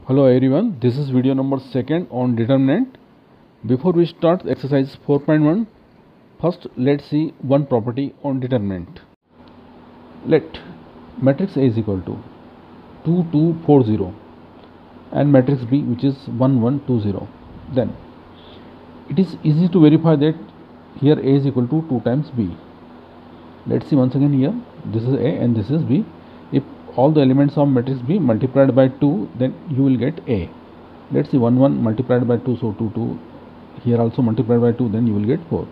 Hello everyone, this is video number 2nd on determinant. Before we start exercise 4.1, first let's see one property on determinant. Let matrix A is equal to 2 2 4 0 and matrix B which is 1 1 2 0. Then it is easy to verify that here A is equal to 2 times B. Let's see once again here, this is A and this is B. If all the elements of matrix B multiplied by 2, then you will get A. Let's see 1 1 multiplied by 2, so 2 2. Here also multiplied by 2, then you will get 4.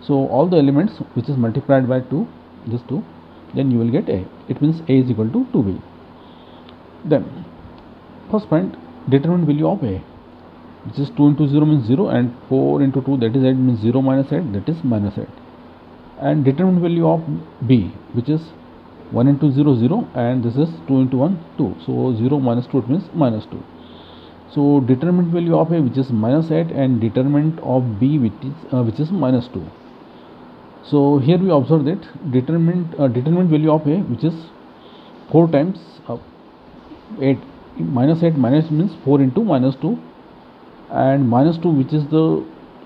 So all the elements which is multiplied by 2, this 2, then you will get A. It means A is equal to 2B. Then first point, determine value of A, which is 2 into 0 means 0 and 4 into 2 that is 8 means 0 minus 8 that is minus 8. And determine value of B, which is 1 into 0 0 and this is 2 into 1 2, so 0 minus 2 it means minus 2. So determinant value of A which is minus 8 and determinant of B which is minus 2. So here we observe that determinant value of A which is 4 times 8, minus 8 minus means 4 into minus 2, and minus 2 which is the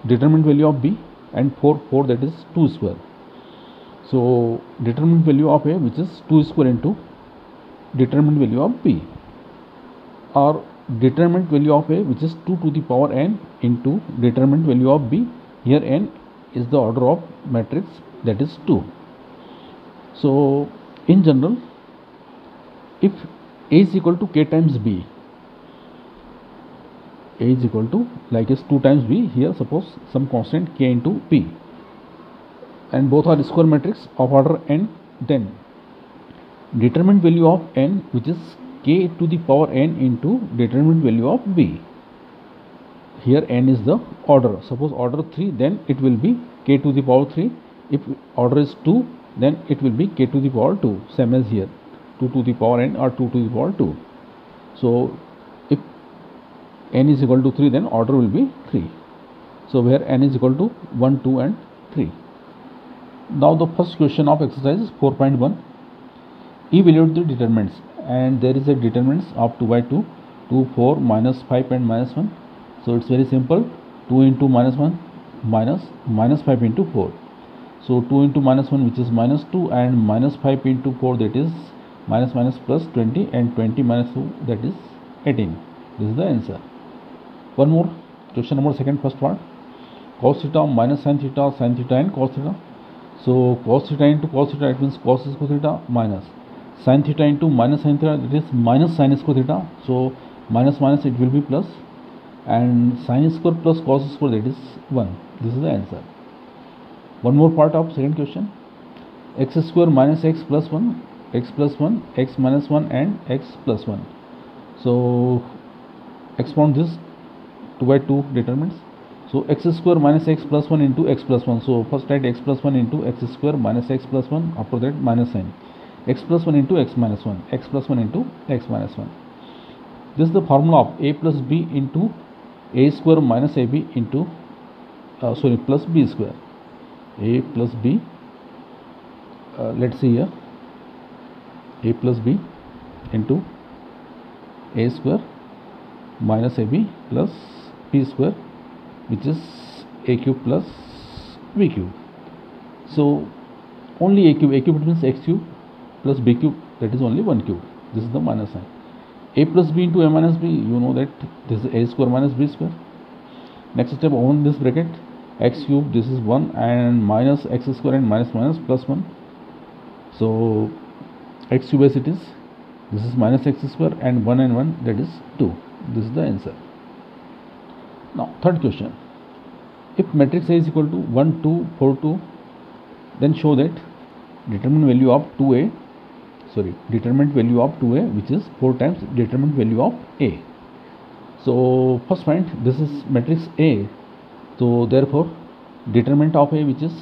determinant value of B, and 4 that is 2 square. So determinant value of A which is 2 square into determinant value of B, or determinant value of A which is 2 to the power n into determinant value of B. Here n is the order of matrix, that is 2. So in general, if A is equal to K times B, A is equal to like is 2 times B, here suppose some constant K into P, and both are square matrix of order n, then determinant value of n which is K to the power n into determinant value of B. Here n is the order. Suppose order 3, then it will be K to the power 3. If order is 2, then it will be K to the power 2, same as here 2 to the power n or 2 to the power 2. So if n is equal to 3, then order will be 3. So where n is equal to 1 2 and 3. Now the first question of exercise is 4.1. Evaluate the determinants, and there is a determinants of 2 by 2, 2, 4, minus 5 and minus 1. So it's very simple, 2 into minus 1 minus 5 into 4. So 2 into minus 1 which is minus 2 and minus 5 into 4 that is minus minus plus 20, and 20 minus 2 that is 18. This is the answer. One more, question number 2nd, first part, cos theta minus sin theta and cos theta. So cos theta into cos theta, it means cos square theta, minus sin theta into minus sin theta, that is minus sin square theta. So minus minus it will be plus, and sin square plus cos square, that is 1. This is the answer. One more part of second question, x square minus x plus 1, x plus 1, x minus 1 and x plus 1. So expound this 2 by 2 determinants. So x square minus x plus 1 into x plus 1. So first write x plus 1 into x square minus x plus 1, after that minus sign, x plus 1 into x minus 1, x plus 1 into x minus 1. This is the formula of a plus b into a square minus ab into plus b square. A plus b, let's see here, a plus b into a square minus ab plus b square, which is a cube plus b cube. So only a cube means x cube plus b cube, that is only 1 cube. This is the minus sign. A plus b into a minus b, you know that this is a square minus b square. Next step, open this bracket, x cube, this is 1, and minus x square and minus minus plus 1. So x cube as it is, this is minus x square, and 1 and 1 that is 2. This is the answer. Now third question, if matrix A is equal to 1 2 4 2, then show that determinant value of 2A, determinant value of 2A which is 4 times determinant value of A. So first point, this is matrix A, so therefore determinant of A which is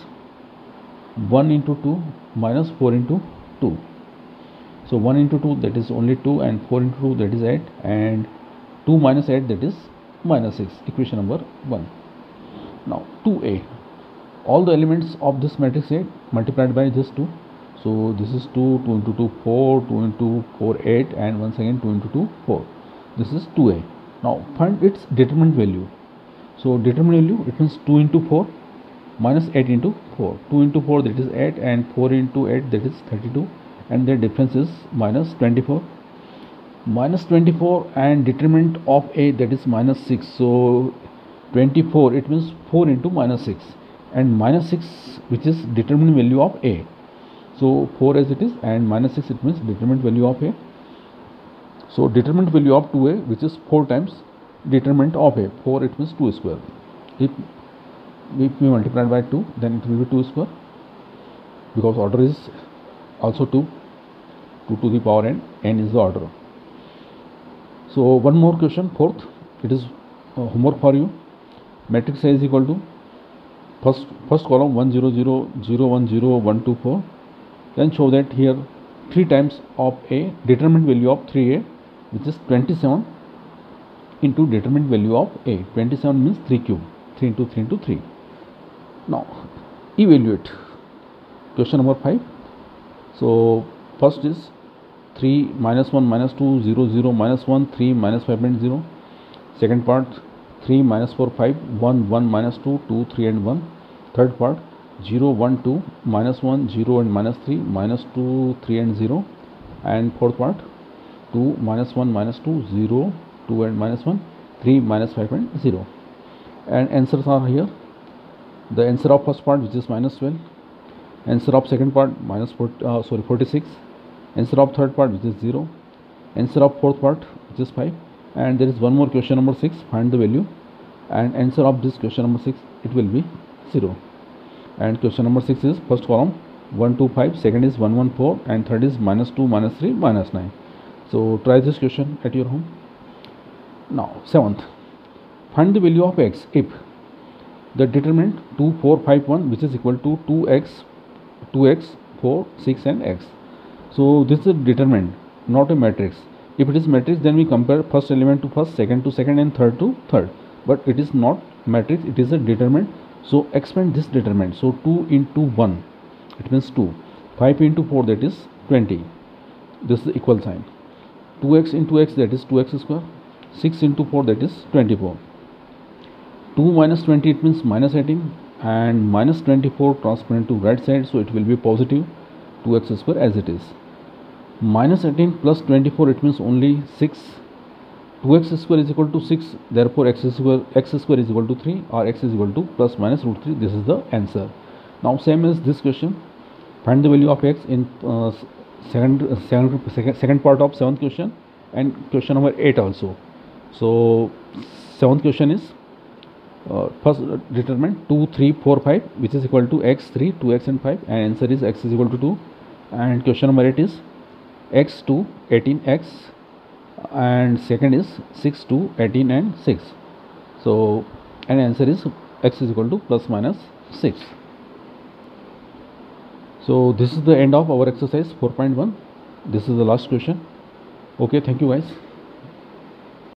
1 into 2 minus 4 into 2. So 1 into 2 that is only 2, and 4 into 2 that is 8, and 2 minus 8 that is minus 6, equation number 1. Now 2A, all the elements of this matrix A multiplied by this 2. So this is 2, 2 into 2, 4, 2 into 4, 8, and once again 2 into 2, 4. This is 2a. Now find its determinant value. So determinant value, it means 2 into 4 minus 8 into 4. 2 into 4, that is 8, and 4 into 8, that is 32, and the difference is minus 24. Minus 24 and determinant of a, that is minus 6. So 24, it means 4 into minus 6, and minus 6, which is determinant value of a. So 4 as it is, and minus 6, it means determinant value of a. So determinant value of 2a, which is 4 times determinant of a. 4, it means 2 square. If we multiply by 2, then it will be 2 square, because order is also 2 to the power n is the order. So one more question, fourth, it is homework for you. Matrix A is equal to first column 1 0 0 0 1 0 1 2 4. Then show that here 3 times of a, determinant value of 3a, which is 27 into determinant value of a. 27 means 3 cube, 3 into 3 into 3. Now evaluate. Question number 5. So first is 3 minus 1 minus 2 0 0 minus 1 3 minus 5.0. Second part 3 minus 4 5 1 1 minus 2 2 3 and 1. Third part 0 1 2 minus 1 0 and minus 3 minus 2 3 and 0. And fourth part 2 minus 1 minus 2 0 2 and minus 1 3 minus 5.0. And answers are here. The answer of first part, which is minus 12. Answer of second part, minus 46. Answer of third part, which is 0. Answer of fourth part, which is 5. And there is one more question number 6, find the value. And answer of this question number 6, it will be 0. And question number 6 is first column 1 2 5, second is 1 1 4, and third is minus 2 minus 3 minus 9. So try this question at your home. Now 7th, find the value of x if the determinant 2 4 5 1, which is equal to 2x 4 6 and x. So this is a determinant, not a matrix. If it is matrix, then we compare first element to first, second to second, and third to third. But it is not matrix, it is a determinant. So expand this determinant. So 2 into 1, it means 2. 5 into 4, that is 20. This is the equal sign. 2x into x, that is 2x square. 6 into 4, that is 24. 2 minus 20, it means minus 18. And minus 24 transparent to right side, so it will be positive 2x square as it is. Minus 18 plus 24, it means only 6. 2x square is equal to 6, therefore x square is equal to 3, or x is equal to plus minus root 3. This is the answer. Now same as this question, find the value of x in second part of 7th question and question number 8 also. So 7th question is first determinant 2 3 4 5, which is equal to x 3 2x and 5, and answer is x is equal to 2. And question number 8 is x 2 18x, and second is 6 2 18 and 6. So and answer is x is equal to plus minus 6. So this is the end of our exercise 4.1. This is the last question. Okay, thank you guys.